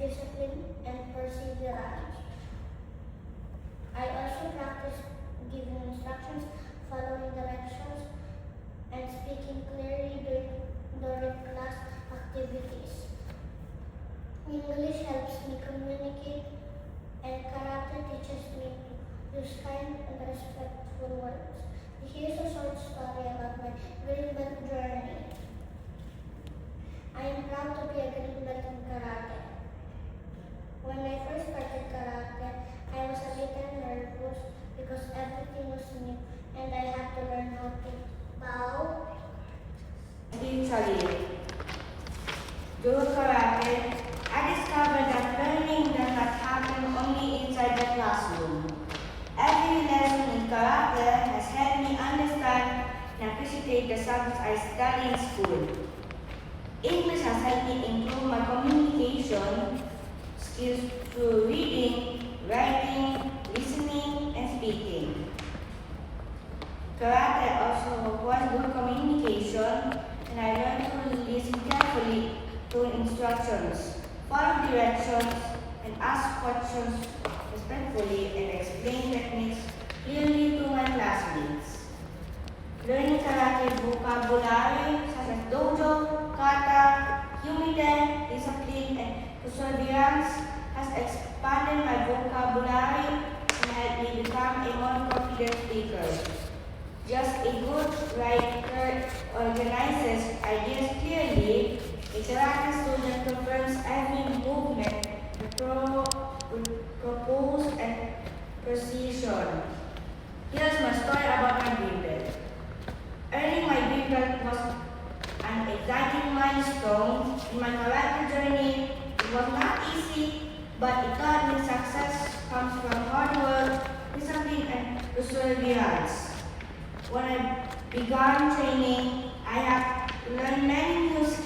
discipline, and perseverance. I also practice giving instructions, following directions, and speaking clearly during class activities. English helps me communicate, and karate teaches me to use kind and respectful words. Here's a short story about my green belt journey. I am proud to be a green belt in karate. When I first started karate, I was a little nervous because everything was new and I had to learn how to bow. Eventually, through karate, I discovered that learning does not happen only inside the classroom. Every lesson in karate has helped me understand and appreciate the subjects I study in school. English has helped me improve my communication skills through reading, writing, listening, and speaking. Karate also requires good communication, and I learned to listen carefully to instructions, follow directions, and ask questions respectfully and explain techniques clearly to my classmates. Learning karate vocabulary such as dojo, kata, humiden, discipline, and perseverance has expanded my vocabulary and helped me become a more confident speaker. Just a good writer organizes ideas clearly. A karate student confirms every movement with propose and precision. Here's my story about my green belt. Earning my green belt was an exciting milestone in my karate journey. It was not easy, but it taught me success comes from hard work, discipline, and perseverance. When I began training, I have learned many new skills.